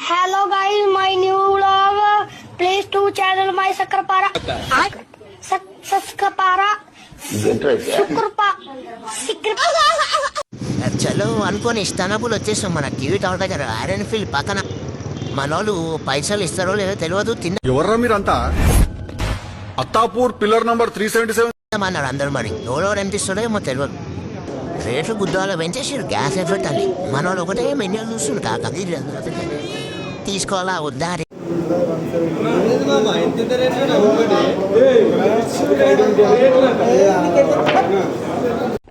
Hello guys, my new vlog. Please to channel my Sakrapara. Sakrapara. చలో అనుకోని ఇస్తానప్పుడు వచ్చేసాం మన టీవీ టవర్ దగ్గర ఐరన్ ఫీల్డ్ పక్కన మనోళ్ళు పైసలు ఇస్తారో లేదో తెలియదు. ఎవర్రా మీరంతా? అత్తాపూర్ పిల్లర్ నంబర్ 377 అన్నారు అందరూ. మరి ఎవరెవరు ఎంత ఇస్తాడో ఏమో తెలియదు. రేట్లు గుద్దాలో పెంచేసారు. గ్యాస్ ఎఫెక్ట్ అని మనోళ్ళు ఒకటే మెన్యూ చూస్తుంది. కాక తీసుకోవాలా వద్దా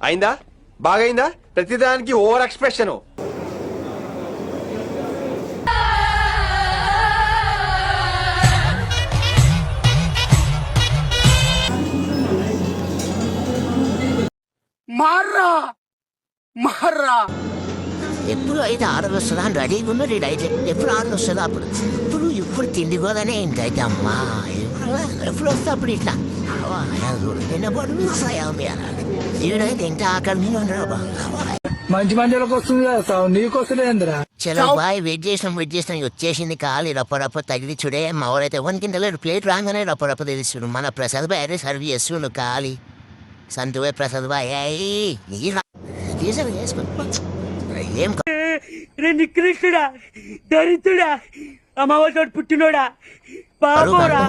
అయిందా? బాగైందా? ప్రతిదానికి ఓవర్ ఎక్స్ప్రెషన్. మార్రా మార్రా ఎప్పుడు అయితే ఆర్డర్ వస్తుందా అని రెడీగా ఉన్నది. అయితే ఎప్పుడు ఆర్డర్ వస్తుందా అప్పుడు ఇప్పుడు తిండి పోదనే ఇంకైతే అమ్మా ఎప్పుడు వస్తా అప్పుడు ఇట్లా ఈడైతే ఇంకా ఆకలి మీద ఉండరు. మంచి మందిలోకి వస్తుంది కదా, నీకొస్తలేదురా. చలో బాయ్, వెయిట్ చేసినాం వచ్చేసింది. ఖాళీ రప్ప తగిలి చూడే మా ఊరైతే వన్ కింద లేడు. ప్లేట్ రాగానే రప్ప తెలుస్తుడు. మన ప్రసాద్ బాయ్ అదే సర్వ్ చేస్తుండు. ఖాళీ సంతువే ప్రసాద్ బాయ్ ఏం నికృష్టుడా, దరిద్రుడా, అమ్మవారి పుట్టినోడా, పాపోరా,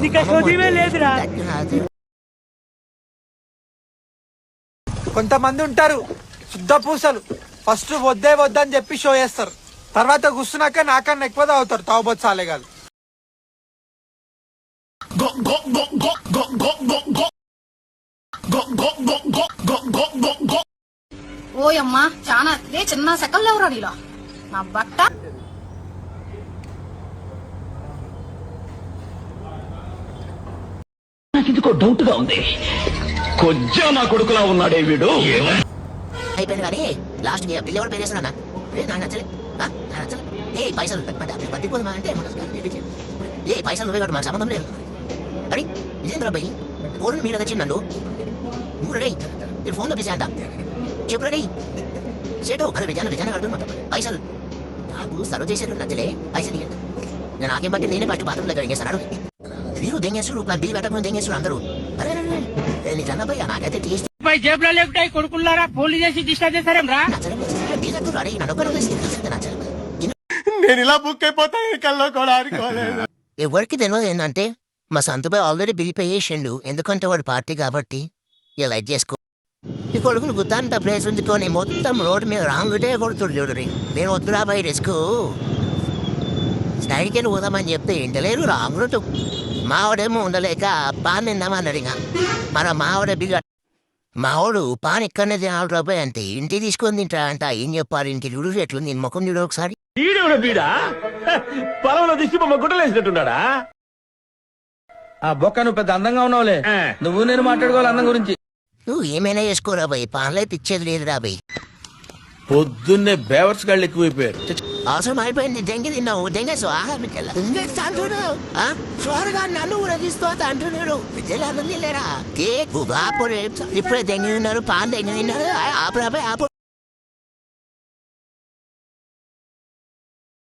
నీకు చదివే లేదురా. కొంతమంది ఉంటారు శుద్ధ పూసలు. ఫస్ట్ వద్దే వద్దని చెప్పి షో చేస్తారు. తర్వాత కూర్చున్నాక నాకన్నా ఎక్కువ తాగుతారు. తాగుబోతు కాదు. ఓయమ్మా చాలా చిన్న సెకండ్ ఎవరా నీలో నా బట్ట. నాకిందుకో డౌట్ గా ఉంది. కొంచెం నా కొడుకులా ఉన్నాడే వీడు. అయిపోయింది కానీ లాస్ట్ బిల్ ఎవరు పే చేస్తున్నా నచ్చలే ఏ పైసలు పట్టిపోదు అంటే ఏ పైసలు నువ్వే కట్టు, మన సంబంధం లేదు. అరే ఇదేంద్ర అబ్బాయి ఫోన్ మీద వచ్చిండు. నువ్వు రెడీ నేను ఫోన్లో పిలిచా అంట చెప్పు రెడీ సేటు. అరే విజయాన్ని కడుతున్నా పైసలు నాకు సర్వ్ చేసేట్టు నచ్చలే. పైసలు నేను నాకేం బట్టి నేనే ఫస్ట్ బాత్రూమ్ దగ్గర ఎంగేస్తాను. మీరు దెంగేస్తారు, బిల్ పెట్టకుండా దెంగేస్తారు అందరూ. అరే నిజంగా భయ్యా నాకైతే టేస్ట్ జేబులో లేకుంటాయి కొడుకున్నారా, పోలీస్ చేసి డిస్టర్బ్ చేశారేం రా. నేను ఇలా బుక్ అయిపోతా కల్లో కూడా అనుకోలేదు. ఎవరికి తెలియదు ఏంటంటే మా సంతపై ఆల్రెడీ బిల్ పే చేసిండు. ఎందుకంటే వాడు పార్టీ కాబట్టి ఇలా లైట్ చేసుకో. ఈ కొడుకులు గుత్తాంత ప్లేస్ ఉంచుకొని మొత్తం రోడ్డు మీద రాంగుటే కొడుతుడు చూడరి. నేను వద్దురా బై రిస్క్ స్టైల్కి పోదామని చెప్తే ఇంటలేరు రాంగుడు. మావాడేమో ఉండలేక పాన్ తిందామన్నాడు. ఇంకా మన మావాడే బిల్ మావాడు పాన్ ఇక్కడనే తినాలి రూపాయి అంటే ఇంటికి తీసుకొని తింటా అంట. ఏం చెప్పాలి ఇంటికి చూడు ఎట్లు నేను ముఖం చూడు ఒకసారి. పొలంలో దిష్టి బొమ్మ గుట్టలేసినట్టున్నాడా? ఆ బొక్క నువ్వు పెద్ద అందంగా ఉన్నావులే. నువ్వు నేను మాట్లాడుకోవాలి అందం గురించి. నువ్వు ఏమైనా చేసుకోరా బాయ్, పాన్లైతే ఇచ్చేది లేదు రా బాయ్. పొద్దున్నే బేవర్స్ గాళ్ళు ఎక్కువైపోయారు. అవసరం అయిపోయింది. దెంగి తిన్నావు దెంగేసు ఆహామికెళ్ళ అంటున్నావు. స్వరగా నన్ను కూడా తీసుకోవద్దు అంటున్నాడు. విద్యలాగా లేరా కేక్ ఇప్పుడే దెంగి తిన్నారు, పాన్ దెంగి తిన్నారు. ఆపు